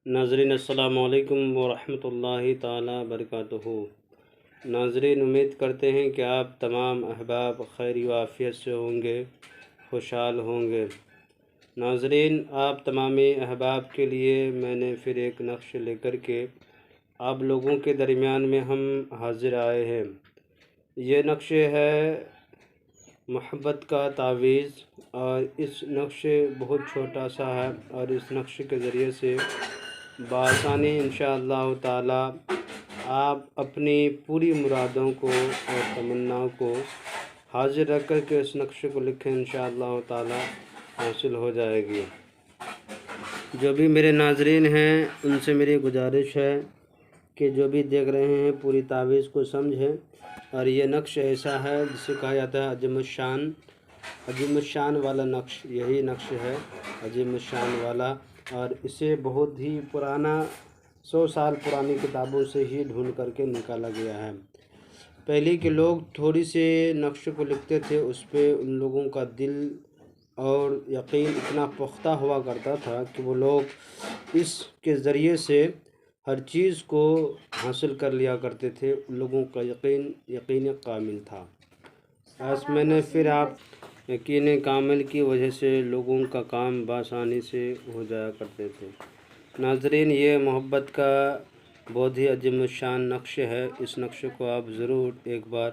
ناظرین السلام علیکم ورحمۃ اللہ تعالی وبرکاتہ۔ ناظرین، امید کرتے ہیں کہ آپ تمام احباب خیر و عافیت سے ہوں گے، خوشحال ہوں گے۔ ناظرین، آپ تمام احباب کے لیے میں نے پھر ایک نقش لے کر کے آپ لوگوں کے درمیان میں ہم حاضر آئے ہیں۔ یہ نقش ہے محبت کا تعویذ، اور اس نقش بہت چھوٹا سا ہے، اور اس نقش کے ذریعے سے بآسانی انشاءاللہ تعالی آپ اپنی پوری مرادوں کو اور تمناؤں کو حاضر رکھ کر کے اس نقش کو لکھیں، انشاءاللہ تعالی حاصل ہو جائے گی۔ جو بھی میرے ناظرین ہیں ان سے میری گزارش ہے کہ جو بھی دیکھ رہے ہیں پوری تعویذ کو سمجھیں، اور یہ نقش ایسا ہے جسے کہا جاتا ہے عظیم الشان والا نقش۔ یہی نقش ہے عظیم الشان والا، اور اسے بہت ہی پرانا 100 سال پرانی کتابوں سے ہی ڈھونڈ کر کے نکالا گیا ہے۔ پہلے کے لوگ تھوڑی سے نقش کو لکھتے تھے، اس پہ ان لوگوں کا دل اور یقین اتنا پختہ ہوا کرتا تھا کہ وہ لوگ اس کے ذریعے سے ہر چیز کو حاصل کر لیا کرتے تھے۔ ان لوگوں کا یقین کامل تھا۔ آج میں نے پھر آپ یقین کامل کی وجہ سے لوگوں کا کام بآسانی سے ہو جایا کرتے تھے۔ ناظرین، یہ محبت کا بہت ہی عظیم الشان نقش ہے۔ اس نقش کو آپ ضرور ایک بار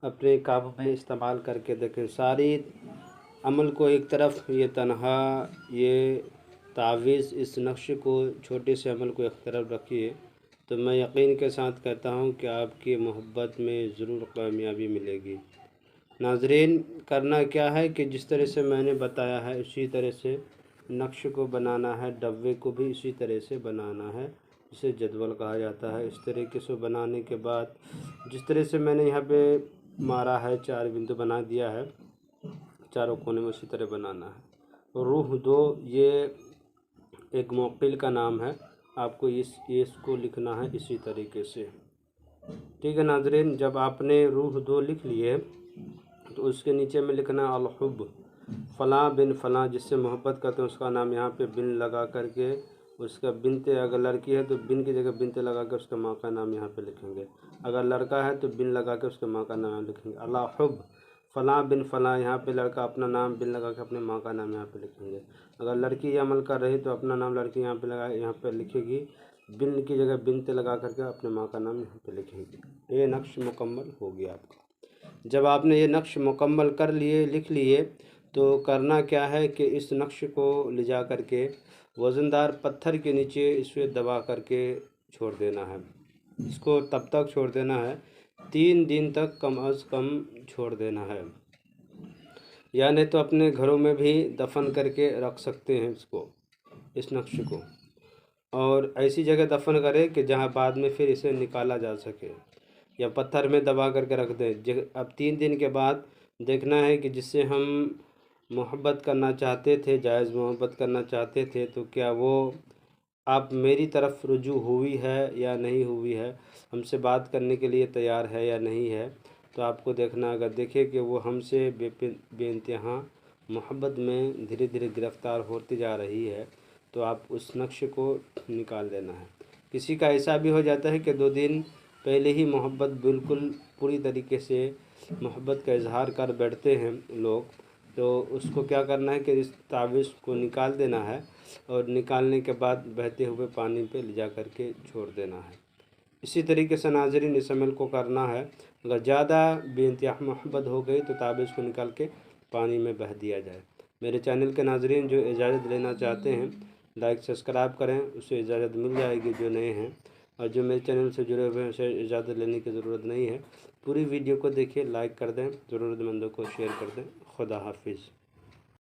اپنے کام میں استعمال کر کے دیکھیں۔ ساری عمل کو ایک طرف، یہ تنہا یہ تعویذ، اس نقش کو، چھوٹے سے عمل کو ایک طرف رکھیے، تو میں یقین کے ساتھ کہتا ہوں کہ آپ کی محبت میں ضرور کامیابی ملے گی۔ ناظرین، کرنا کیا ہے کہ جس طرح سے میں نے بتایا ہے اسی طرح سے نقش کو بنانا ہے، ڈبے کو بھی اسی طرح سے بنانا ہے، اسے جدول کہا جاتا ہے۔ اس طریقے سے بنانے کے بعد جس طرح سے میں نے یہاں پہ مارا ہے، 4 بندو بنا دیا ہے، چاروں کونے میں اسی طرح بنانا ہے۔ روح دو، یہ ایک موقل کا نام ہے، آپ کو اس کو لکھنا ہے اسی طریقے سے۔ ٹھیک ہے ناظرین، جب آپ نے روح دو لکھ لیے تو اس کے نیچے میں لکھنا الحب فلاں بن فلاں، جس سے محبت کرتے ہیں اس کا نام یہاں پہ بن لگا کر کے، اس کا بنت، اگر لڑکی ہے تو بن کی جگہ بنت لگا کے اس کے ماں کا نام یہاں پہ لکھیں گے، اگر لڑکا ہے تو بن لگا کے اس کے ماں کا نام لکھیں گے۔ الحب فلاں بن فلاں، یہاں پہ لڑکا اپنا نام بن لگا کے اپنے ماں کا نام یہاں پہ لکھیں گے۔ اگر لڑکی یہ عمل کر رہی تو اپنا نام لڑکی یہاں پہ لکھے گی، بن کی جگہ بنت لگا کر کے اپنے ماں کا نام یہاں پہ لکھیں گی۔ یہ نقش مکمل ہو گیا آپ کا۔ جب آپ نے یہ نقش مکمل کر لیے، لکھ لیے، تو کرنا کیا ہے کہ اس نقش کو لے جا کر کے وزندار پتھر کے نیچے اس پہ دبا کر کے چھوڑ دینا ہے۔ اس کو تب تک چھوڑ دینا ہے 3 دن تک کم از کم چھوڑ دینا ہے، یعنی تو اپنے گھروں میں بھی دفن کر کے رکھ سکتے ہیں اس نقش کو، اور ایسی جگہ دفن کریں کہ جہاں بعد میں پھر اسے نکالا جا سکے، یا پتھر میں دبا کر کے رکھ دیں۔ اب 3 دن کے بعد دیکھنا ہے کہ جس سے ہم محبت کرنا چاہتے تھے، جائز محبت کرنا چاہتے تھے، تو کیا وہ اب میری طرف رجوع ہوئی ہے یا نہیں ہوئی ہے، ہم سے بات کرنے کے لیے تیار ہے یا نہیں ہے۔ تو آپ کو دیکھنا، اگر دیکھے کہ وہ ہم سے بے انتہا محبت میں دھیرے دھیرے گرفتار ہوتی جا رہی ہے، تو آپ اس نقش کو نکال دینا ہے۔ کسی کا ایسا بھی ہو جاتا ہے کہ 2 دن پہلے ہی محبت بالکل پوری طریقے سے محبت کا اظہار کر بیٹھتے ہیں لوگ، تو اس کو کیا کرنا ہے کہ اس تعویذ کو نکال دینا ہے، اور نکالنے کے بعد بہتے ہوئے پانی پہ لے جا کر کے چھوڑ دینا ہے۔ اسی طریقے سے ناظرین اس عمل کو کرنا ہے۔ اگر زیادہ بے انتہا محبت ہو گئی تو تعویذ کو نکال کے پانی میں بہہ دیا جائے۔ میرے چینل کے ناظرین جو اجازت لینا چاہتے ہیں، لائک سبسکرائب کریں، اسے اجازت مل جائے گی جو نئے ہیں، اور جو میرے چینل سے جڑے ہوئے ہیں اسے اجازت لینے کی ضرورت نہیں ہے۔ پوری ویڈیو کو دیکھیں، لائک کر دیں، ضرورت مندوں کو شیئر کر دیں۔ خدا حافظ۔